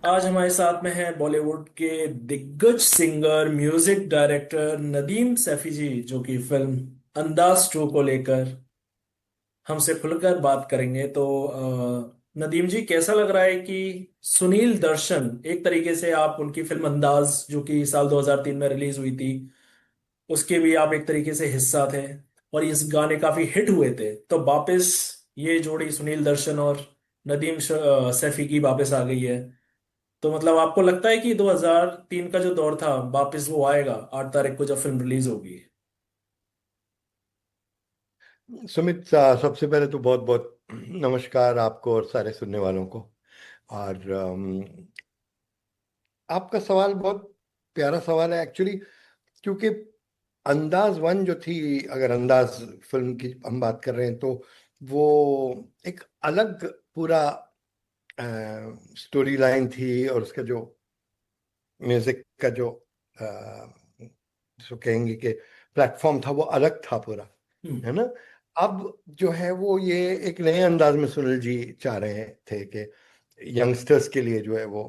आज हमारे साथ में है बॉलीवुड के दिग्गज singer music director Nadeem Saifi ji, जो कि फिल्म अंदाज टू को लेकर हमसे खुलकर बात करेंगे। तो नदीम जी, कैसा लग रहा है कि सुनील दर्शन, एक तरीके से आप उनकी फिल्म अंदाज जो कि साल 2003 में रिलीज हुई थी, उसके भी आप एक तरीके से हिस्सा थे और इस गाने काफी हिट हुए थे, तो वापस ये जोड़ी सुनील दर्शन और नदीम सैफी की वापस आ गई है। तो मतलब आपको लगता है कि 2003 का जो दौर था वापस वो आएगा 8 तारीख को जब फिल्म रिलीज होगी? सुमित, सबसे पहले तो बहुत बहुत नमस्कार आपको और सारे सुनने वालों को। और आपका सवाल बहुत प्यारा सवाल है एक्चुअली, क्योंकि अंदाज वन जो थी, अगर अंदाज फिल्म की हम बात कर रहे हैं तो वो एक अलग पूरा स्टोरी लाइन थी, और उसका जो म्यूजिक का जो अ, जिसको कहेंगे कि प्लेटफॉर्म था वो अलग था पूरा, हम्म। है ना। अब जो है वो ये एक नए अंदाज में सुनील जी चाह रहे थे कि यंगस्टर्स के लिए जो है वो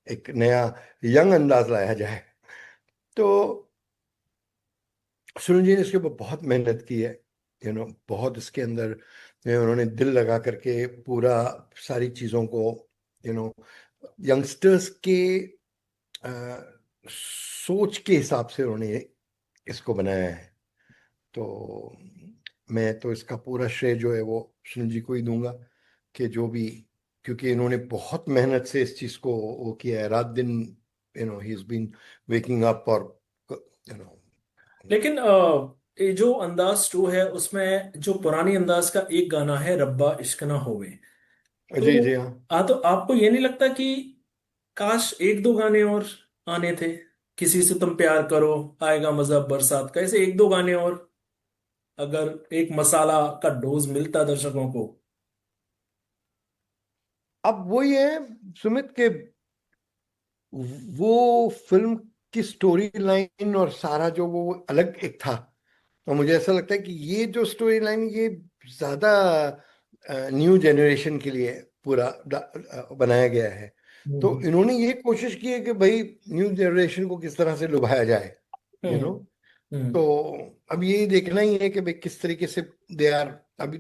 एक नया यंग अंदाज लाया जाए। तो सुनील जी ने इसके ऊपर बहुत मेहनत की है, बहुत इसके अंदर उन्होंने दिल लगा करके पूरा सारी चीज़ों को यंगस्टर्स के अ, सोच के हिसाब से उन्होंने इसको बनाया है। तो मैं तो इसका पूरा श्रेय जो है वो सुनील जी को ही दूंगा, कि जो भी, क्योंकि इन्होंने बहुत मेहनत से इस चीज को वो किया है, रात दिन ही इज बीन वेकिंग अप, और यू नो लेकिन ये जो अंदाज टू है उसमें जो पुरानी अंदाज का एक गाना है, रब्बा इश्क ना होवे, जी तो जी हाँ। तो आपको ये नहीं लगता कि काश एक दो गाने और आने थे? किसी से तुम प्यार करो, आएगा मजा बरसात का, ऐसे एक दो गाने और अगर एक मसाला का डोज मिलता दर्शकों को। अब वही है सुमित के, वो फिल्म की स्टोरी लाइन और सारा जो वो अलग एक था, और मुझे ऐसा लगता है कि ये जो स्टोरी लाइन ये ज्यादा न्यू जनरेशन के लिए पूरा बनाया गया है। तो हम्म। इन्होंने ये कोशिश की है कि भाई न्यू जनरेशन को किस तरह से लुभाया जाए, यू नो। हम्म। तो हम्म। अब ये देखना ही है कि भाई किस तरीके से दे आर। अभी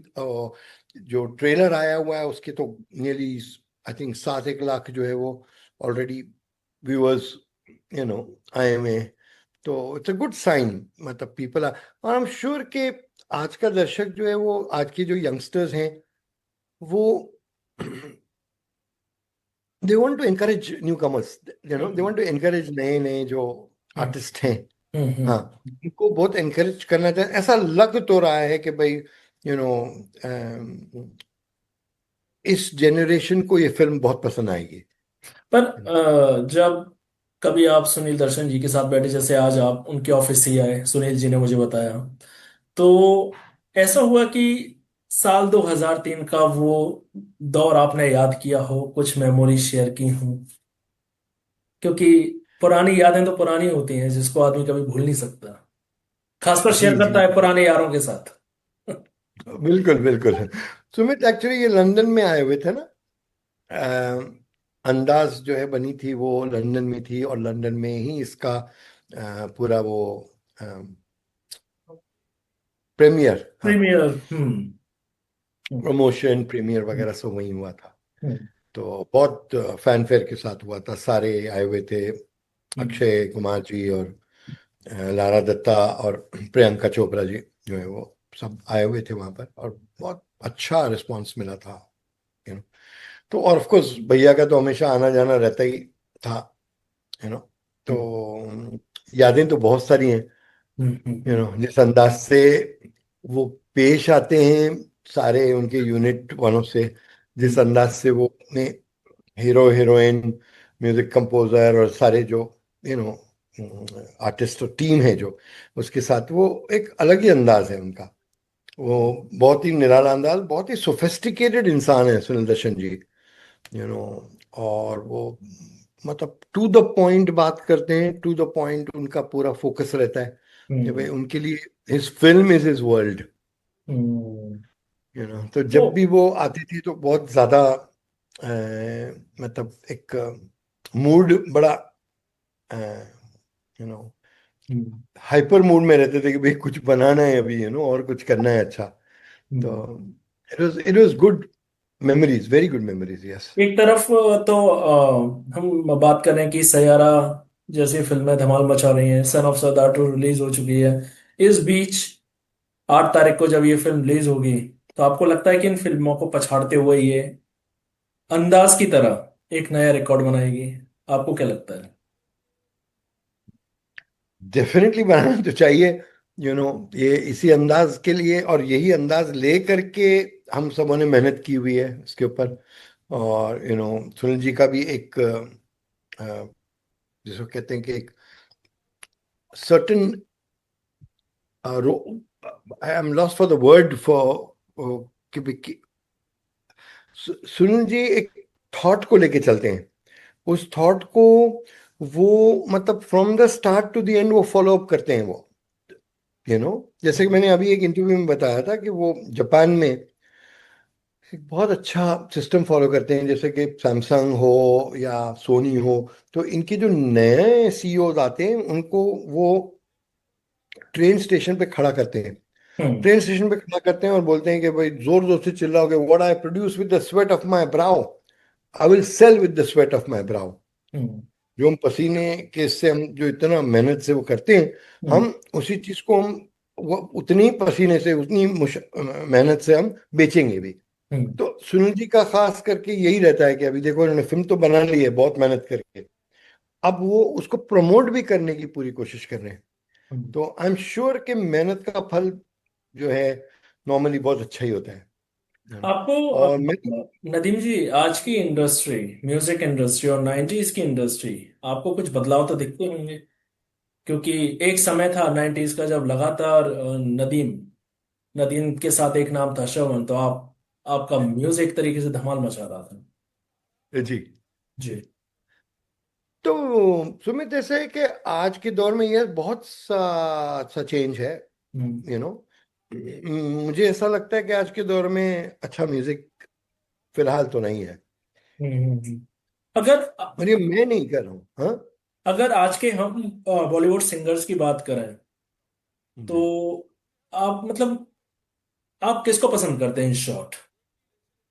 जो ट्रेलर आया हुआ है उसके तो नियरली आई थिंक 7-1 लाख जो है वो ऑलरेडी व्यूअर्स आए हुए हैं। तो इट्स अ गुड साइन, मतलब पीपल आर। और आई एम श्योर कि आज का दर्शक जो है वो, आज के जो यंगस्टर्स हैं वो they want to encourage newcomers, they hmm. Want to encourage नए नए जो हम्म। आर्टिस्ट हैं। हाँ, हम्म। उनको बहुत एनकरेज करना चाहिए, ऐसा लग तो रहा है कि भाई यू नो इस जनरेशन को ये फिल्म बहुत पसंद आएगी। पर जब कभी आप सुनील दर्शन जी के साथ बैठे, जैसे आज आप उनके ऑफिस ही आए, सुनील जी ने मुझे बताया, तो ऐसा हुआ कि साल 2003 का वो दौर आपने याद किया हो, कुछ मेमोरी शेयर की हूं? क्योंकि पुरानी यादें तो पुरानी होती हैं, जिसको आदमी कभी भूल नहीं सकता, खासकर शेयर जी करता जी है पुराने यारों के साथ। बिल्कुल बिल्कुल। सुमित, एक्चुअली ये लंदन में आए हुए थे ना। अंदाज जो है बनी थी वो लंदन में थी, और लंदन में ही इसका पूरा वो प्रीमियर, हाँ, प्रीमियर। हम्म। हम्म। प्रमोशन प्रीमियर वगैरह सब वहीं हुआ था। हम्म। तो बहुत फैनफेयर के साथ हुआ था, सारे आए हुए थे, हम्म। अक्षय कुमार जी और लारा दत्ता और प्रियंका चोपड़ा जी जो है वो सब आए हुए थे वहां पर, और बहुत अच्छा रिस्पांस मिला था, यू नो। तो और ऑफ कोर्स भैया का तो हमेशा आना जाना रहता ही था, यू नो। तो हम्म। यादें तो बहुत सारी हैं, हम्म। हम्म। जिस अंदाज से वो पेश आते हैं सारे उनके यूनिट वालों से, जिस हम्म। अंदाज से वो अपने हीरो हीरोइन, म्यूजिक कंपोजर और सारे जो यू नो आर्टिस्ट और टीम है जो उसके साथ, वो एक अलग ही अंदाज है उनका। वो बहुत ही निराला अंदाज, बहुत ही सोफिस्टिकेटेड इंसान है सुनील दर्शन जी, और वो मतलब टू द पॉइंट बात करते हैं, टू द पॉइंट उनका पूरा फोकस रहता है कि भाई हम्म। उनके लिए his film is his world, hmm. तो तो जब भी वो आती थी तो बहुत ज्यादा मतलब एक मूड बड़ा you know hmm, hyper mood में रहते थे कि भाई कुछ बनाना है अभी, और कुछ करना है अच्छा। तो hmm. It was good memories, very good memories, yes. एक तरफ तो हम बात कर रहे हैं कि सैयारा जैसी फिल्में धमाल मचा रही हैं, Son of Sardaar two release हो चुकी है। इस बीच 8 तारीख को जब ये फिल्म रिलीज होगी, तो आपको लगता है कि इन फिल्मों को पछाड़ते हुए ये अंदाज की तरह एक नया रिकॉर्ड बनाएगी? आपको क्या लगता है? डेफिनेटली बनाना तो चाहिए। ये इसी अंदाज के लिए और यही अंदाज ले करके हम सबों ने मेहनत की हुई है इसके ऊपर। और सुनील जी का भी एक जिसको कहते हैं कि एक certain, I am lost for the word for, कि सुनील जी एक थॉट को लेके चलते हैं। उस थॉट को वो मतलब from the start to the end वो फॉलो अप करते हैं वो। जैसे कि मैंने अभी एक इंटरव्यू में बताया था कि वो जापान में एक बहुत अच्छा सिस्टम फॉलो करते हैं, जैसे कि सैमसंग हो या सोनी हो। तो इनके जो नए सीईओ आते हैं उनको वो ट्रेन स्टेशन पे खड़ा करते हैं। हम्म। ट्रेन स्टेशन पे खड़ा करते हैं और बोलते हैं कि भाई जोर जोर से चिल्लाओगे, what I produce with the sweat of my brow, I will sell with the sweat of my brow. Hmm. जो हम पसीने के से हम जो इतना मेहनत से वो करते हैं, हम्म। हम उसी चीज को हम वो उतनी पसीने से उतनी मेहनत से हम बेचेंगे भी। हम्म। तो सुनील जी का खास करके यही रहता है कि अभी देखो उन्होंने फिल्म तो बना ली है बहुत मेहनत करके, अब वो उसको प्रमोट भी करने की पूरी कोशिश कर रहे हैं। हम्म। तो आई एम श्योर कि मेहनत का फल जो है नॉर्मली बहुत अच्छा ही होता है ना। आपको और मैं नदीम जी, आज की इंडस्ट्री, म्यूजिक इंडस्ट्री और 90s की इंडस्ट्री, आपको कुछ बदलाव तो दिखते होंगे? क्योंकि एक समय था 90s का जब लगातार नदीम नदीम के साथ एक नाम था श्रवण, तो आपका म्यूजिक एक तरीके से धमाल मचा रहा था। जी। जी। तो सुमित, ऐसा है कि आज के दौर में यह बहुत सा चेंज है। हम्म। यू नो मुझे ऐसा लगता है कि आज के दौर में अच्छा म्यूजिक फिलहाल तो नहीं है। हम्म। अगर और ये मैं नहीं कर रहा हूँ, हाँ। अगर आज के हम बॉलीवुड सिंगर्स की बात करें, जी। तो आप मतलब आप किसको पसंद करते हैं इन शॉर्ट?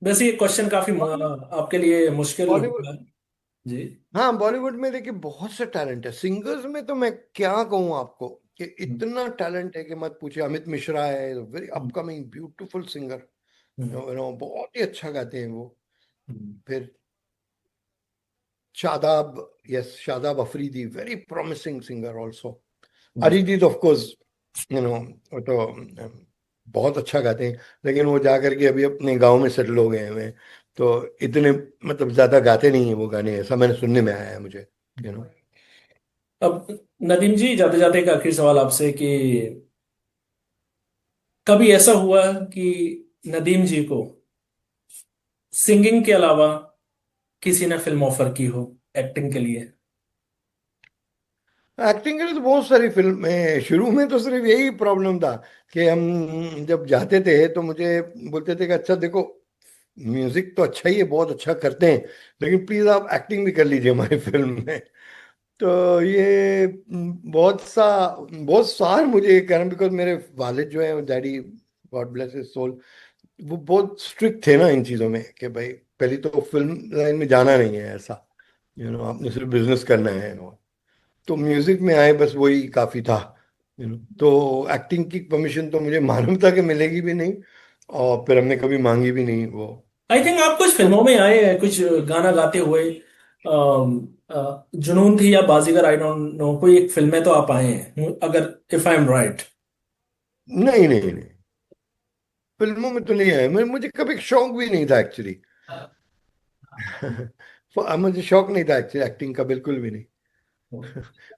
वैसे ये क्वेश्चन काफी आपके लिए मुश्किल बॉलीवुड, होगा। जी। हाँ बॉलीवुड में देखिए बहुत से टैलेंट है। सिंगर्स में तो मैं क्या कहूँ आपको कि हम्म। इतना टैलेंट है कि मत पूछिए। अमित मिश्रा है, very hmm. Upcoming beautiful singer. Hmm. बहुत ही अच्छा गाते हैं वो। हम्म। फिर Shadab, yes Shadab Afridi, very promising singer also. Hmm. Arijit of course, वो तो बहुत अच्छा गाते हैं, लेकिन वो जा करके अभी अपने गांव में सेटल हो गए हैं। तो इतने मतलब ज्यादा गाते नहीं है वो गाने, ऐसा मैंने सुनने में आया है मुझे। यू नो अब नदीम जी, जाते जाते एक आखिरी सवाल आपसे कि कभी ऐसा हुआ कि नदीम जी को सिंगिंग के अलावा किसी ने फिल्म ऑफर की हो एक्टिंग के लिए? एक्टिंग के लिए तो बहुत सारी फिल्में, शुरू में तो सिर्फ यही प्रॉब्लम था कि हम जब जाते थे तो मुझे बोलते थे कि अच्छा देखो, म्यूजिक तो अच्छा ही है, बहुत अच्छा करते हैं, लेकिन प्लीज आप एक्टिंग भी कर लीजिए हमारी फिल्म में। तो ये बहुत साल मुझे ये करना, बिकॉज मेरे वालिद जो है daddy, God bless his soul, वो बहुत स्ट्रिक्ट थे ना इन चीज़ों में कि भाई पहले तो फिल्म लाइन में जाना नहीं है ऐसा, आपने सिर्फ बिजनेस करना है। तो म्यूजिक में आए बस वही काफी था। तो एक्टिंग की परमिशन तो मुझे मालूम था कि मिलेगी भी नहीं, और फिर हमने कभी मांगी भी नहीं वो। आई थिंक आप कुछ फिल्मों में आए हैं, कुछ गाना गाते हुए। जुनून थी या बाजीगर, आई डोंट नो, कोई एक फिल्म में तो आप आए हैं, अगर इफ आई एम राइट। नहीं नहीं नहीं, फिल्मों में तो नहीं आया। मुझे कभी शौक भी नहीं था एक्चुअली। मुझे शौक नहीं था एक्चुअली एक्टिंग का, बिल्कुल भी नहीं।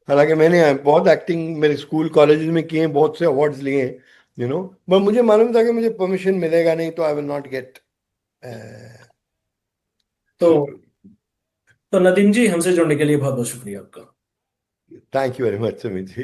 हालांकि मैंने बहुत एक्टिंग मेरे स्कूल कॉलेजेस में किए हैं, बहुत से अवार्ड्स लिए हैं। पर मुझे मालूम था कि मुझे परमिशन मिलेगा नहीं, तो आई विल नॉट गेट। तो तो नदीम जी, हमसे जुड़ने के लिए बहुत बहुत शुक्रिया आपका। Thank you very much Sumit ji.